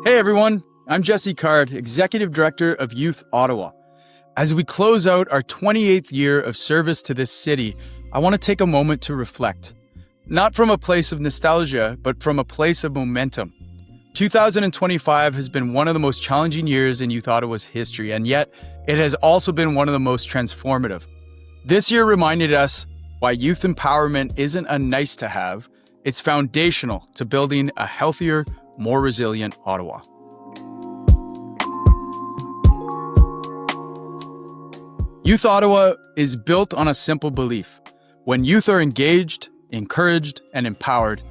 Hey everyone, I'm Jesse Card, Executive Director of Youth Ottawa. As we close out our 28th year of service to this city, I want to take a moment to reflect. Not from a place of nostalgia, but from a place of momentum. 2025 has been one of the most challenging years in Youth Ottawa's history, and yet it has also been one of the most transformative. This year reminded us why youth empowerment isn't a nice to have, it's foundational to building a healthier, more resilient Ottawa. Youth Ottawa is built on a simple belief. When youth are engaged, encouraged, and empowered,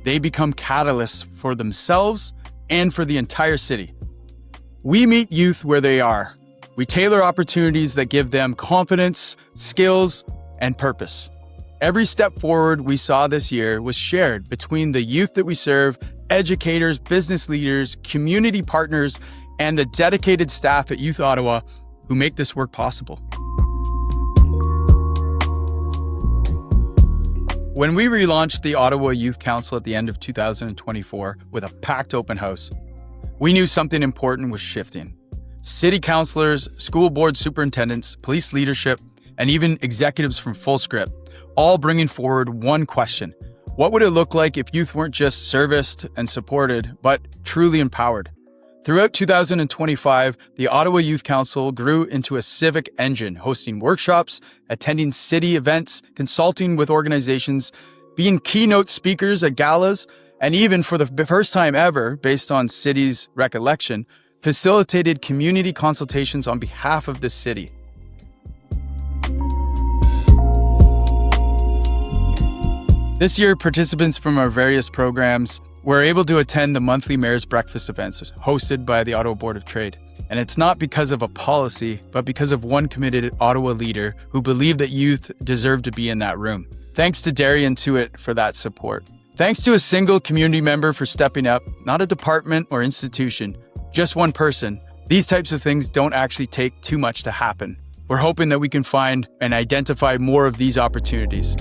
they become catalysts for themselves and for the entire city. We meet youth where they are. We tailor opportunities that give them confidence, skills, and purpose. Every step forward we saw this year was shared between the youth that we serve, educators, business leaders, community partners, and the dedicated staff at Youth Ottawa who make this work possible. When we relaunched the Ottawa Youth Council at the end of 2024 with a packed open house, we knew something important was shifting. City councillors, school board superintendents, police leadership, and even executives from Fullscript, all bringing forward one question. What would it look like if youth weren't just serviced and supported, but truly empowered? Throughout 2025, the Ottawa Youth Council grew into a civic engine, hosting workshops, attending city events, consulting with organizations, being keynote speakers at galas, and even for the first time ever, based on city's recollection, facilitated community consultations on behalf of the city. This year, participants from our various programs were able to attend the monthly Mayor's Breakfast events hosted by the Ottawa Board of Trade. And it's not because of a policy, but because of one committed Ottawa leader who believed that youth deserved to be in that room. Thanks to Darian Tuitt for that support. Thanks to a single community member for stepping up, not a department or institution, just one person. These types of things don't actually take too much to happen. We're hoping that we can find and identify more of these opportunities.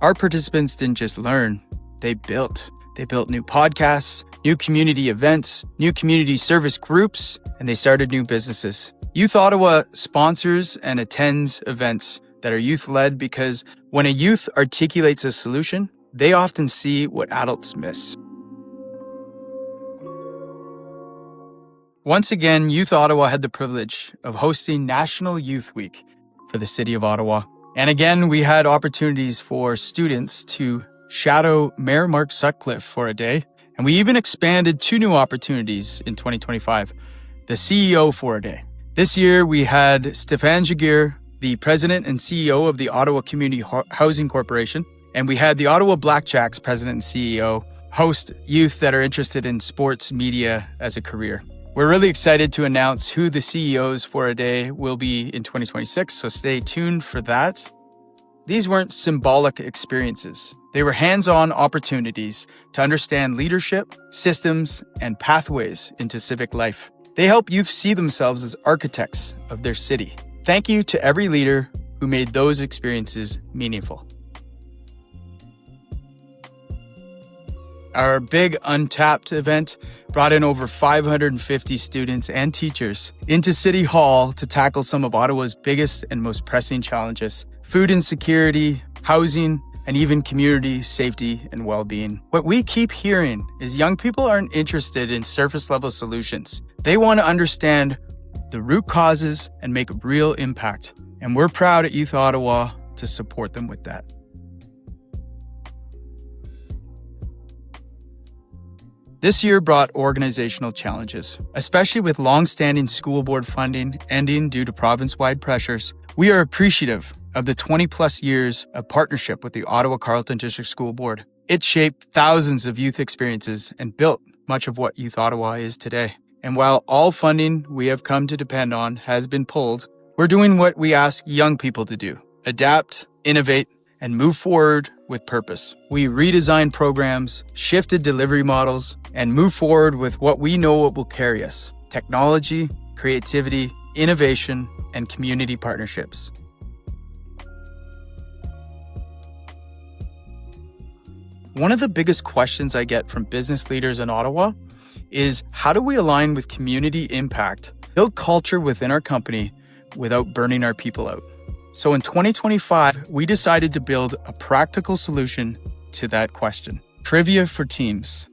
Our participants didn't just learn, they built. They built new podcasts, new community events, new community service groups, and they started new businesses. Youth Ottawa sponsors and attends events that are youth-led because when a youth articulates a solution, they often see what adults miss. Once again, Youth Ottawa had the privilege of hosting National Youth Week for the City of Ottawa. And again, we had opportunities for students to shadow Mayor Mark Sutcliffe for a day. And we even expanded 2 new opportunities in 2025, the CEO for a day. This year, we had Stéphane Giguère, the president and CEO of the Ottawa Community Housing Corporation. And we had the Ottawa Blackjacks president and CEO host youth that are interested in sports media as a career. We're really excited to announce who the CEOs for a day will be in 2026, so stay tuned for that. These weren't symbolic experiences. They were hands-on opportunities to understand leadership, systems, and pathways into civic life. They help youth see themselves as architects of their city. Thank you to every leader who made those experiences meaningful. Our big Untapped event brought in over 550 students and teachers into City Hall to tackle some of Ottawa's biggest and most pressing challenges: food insecurity, housing, and even community safety and well-being. What we keep hearing is young people aren't interested in surface-level solutions. They want to understand the root causes and make a real impact. And we're proud at Youth Ottawa to support them with that. This year brought organizational challenges, especially with long-standing school board funding ending due to province-wide pressures. We are appreciative of the 20-plus years of partnership with the Ottawa Carleton District School Board. It shaped thousands of youth experiences and built much of what Youth Ottawa is today. And while all funding we have come to depend on has been pulled, we're doing what we ask young people to do: adapt, innovate, and move forward with purpose. We redesigned programs, shifted delivery models, and move forward with what we know will carry us: technology, creativity, innovation, and community partnerships. One of the biggest questions I get from business leaders in Ottawa is, how do we align with community impact, build culture within our company without burning our people out? So in 2025, we decided to build a practical solution to that question. Trivia for Teams,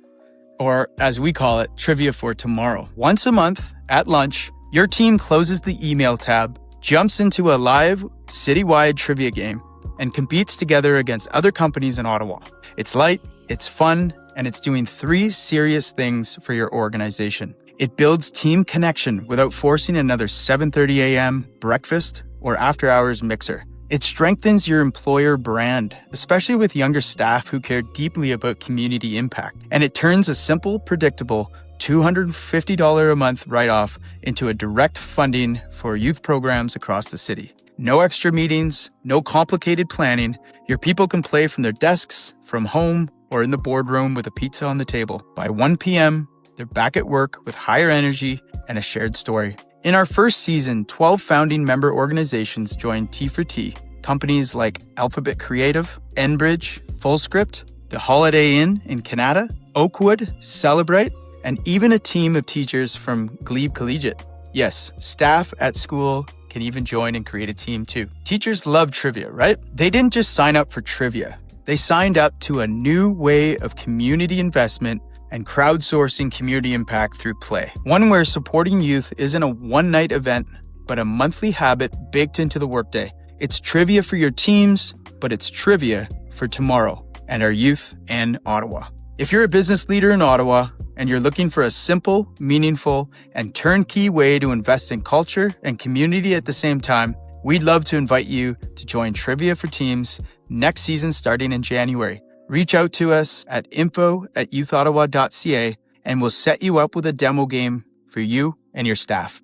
or as we call it, Trivia for Tomorrow. Once a month at lunch, your team closes the email tab, jumps into a live citywide trivia game, and competes together against other companies in Ottawa. It's light, it's fun, and it's doing 3 serious things for your organization. It builds team connection without forcing another 7:30 a.m. breakfast or after-hours mixer. It strengthens your employer brand, especially with younger staff who care deeply about community impact. And it turns a simple, predictable $250 a month write-off into a direct funding for youth programs across the city. No extra meetings, no complicated planning. Your people can play from their desks, from home, or in the boardroom with a pizza on the table. By 1 p.m., they're back at work with higher energy and a shared story. In our first season, 12 founding member organizations joined T4T. Companies like Alphabet Creative, Enbridge, Fullscript, the Holiday Inn in Canada, Oakwood, Celebrate, and even a team of teachers from Glebe Collegiate. Yes, staff at school can even join and create a team too. Teachers love trivia, right? They didn't just sign up for trivia. They signed up to a new way of community investment and crowdsourcing community impact through play. One where supporting youth isn't a one-night event, but a monthly habit baked into the workday. It's trivia for your teams, but it's trivia for tomorrow and our youth in Ottawa. If you're a business leader in Ottawa and you're looking for a simple, meaningful, and turnkey way to invest in culture and community at the same time, we'd love to invite you to join Trivia for Teams next season starting in January. Reach out to us at info@youthottawa.ca and we'll set you up with a demo game for you and your staff.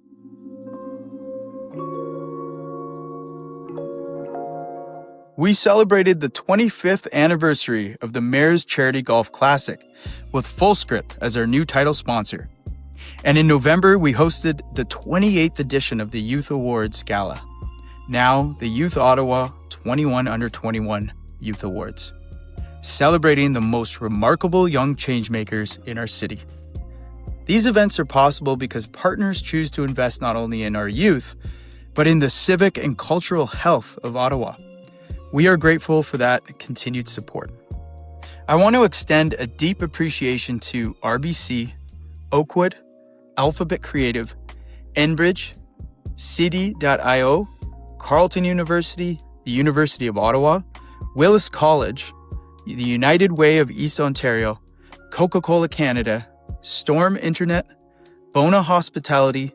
We celebrated the 25th anniversary of the Mayor's Charity Golf Classic with Fullscript as our new title sponsor. And in November, we hosted the 28th edition of the Youth Awards Gala, now the Youth Ottawa 21 Under 21 Youth Awards, celebrating the most remarkable young changemakers in our city. These events are possible because partners choose to invest not only in our youth, but in the civic and cultural health of Ottawa. We are grateful for that continued support. I want to extend a deep appreciation to RBC, Oakwood, Alphabet Creative, Enbridge, City.io, Carleton University, the University of Ottawa, Willis College, the United Way of East Ontario, Coca-Cola Canada, Storm Internet, Bona Hospitality,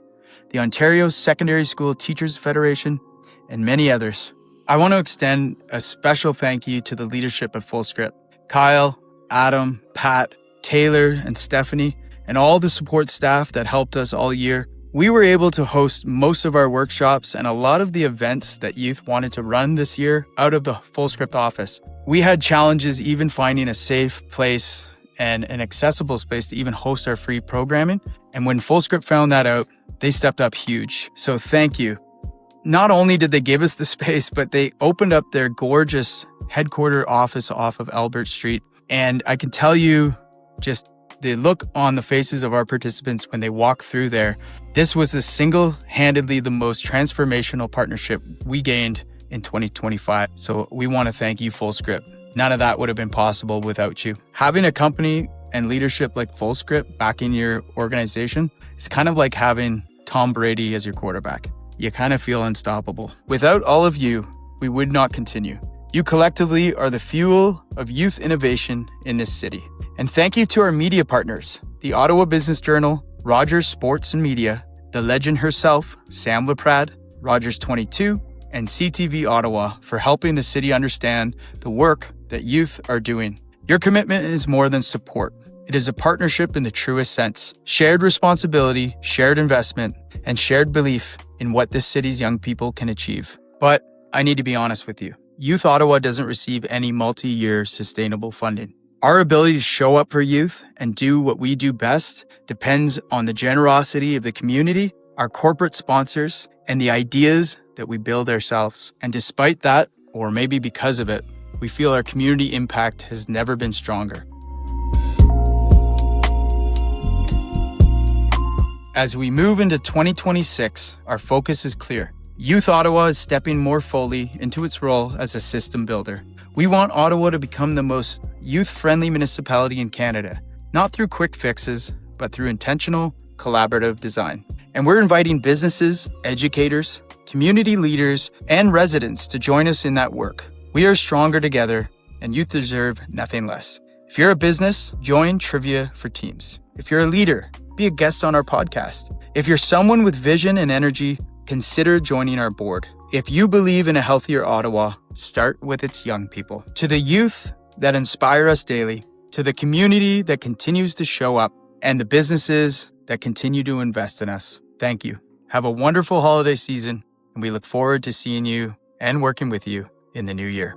the Ontario Secondary School Teachers Federation, and many others. I want to extend a special thank you to the leadership of Fullscript, Kyle, Adam, Pat, Taylor, and Stephanie, and all the support staff that helped us all year. We were able to host most of our workshops and a lot of the events that youth wanted to run this year out of the Fullscript office. We had challenges even finding a safe place and an accessible space to even host our free programming. And when Fullscript found that out, they stepped up huge. So thank you. Not only did they give us the space, but they opened up their gorgeous headquarter office off of Albert Street. And I can tell you just the look on the faces of our participants when they walk through there. This was single-handedly the most transformational partnership we gained in 2025. So we want to thank you, Fullscript. None of that would have been possible without you. Having a company and leadership like Fullscript backing your organization, it's kind of like having Tom Brady as your quarterback. You kind of feel unstoppable. Without all of you, we would not continue. You collectively are the fuel of youth innovation in this city. And thank you to our media partners, the Ottawa Business Journal, Rogers Sports and Media, the legend herself, Sam Laprade, Rogers 22, and CTV Ottawa for helping the city understand the work that youth are doing. Your commitment is more than support. It is a partnership in the truest sense. Shared responsibility, shared investment, and shared belief in what this city's young people can achieve. But I need to be honest with you. Youth Ottawa doesn't receive any multi-year sustainable funding. Our ability to show up for youth and do what we do best depends on the generosity of the community, our corporate sponsors, and the ideas that we build ourselves. And despite that, or maybe because of it, we feel our community impact has never been stronger. As we move into 2026, our focus is clear. Youth Ottawa is stepping more fully into its role as a system builder. We want Ottawa to become the most youth-friendly municipality in Canada, not through quick fixes, but through intentional, collaborative design. And we're inviting businesses, educators, community leaders, and residents to join us in that work. We are stronger together, and youth deserve nothing less. If you're a business, join Trivia for Teams. If you're a leader, be a guest on our podcast. If you're someone with vision and energy, consider joining our board. If you believe in a healthier Ottawa, start with its young people. To the youth that inspire us daily, to the community that continues to show up, and the businesses that continue to invest in us, thank you. Have a wonderful holiday season, and we look forward to seeing you and working with you in the new year.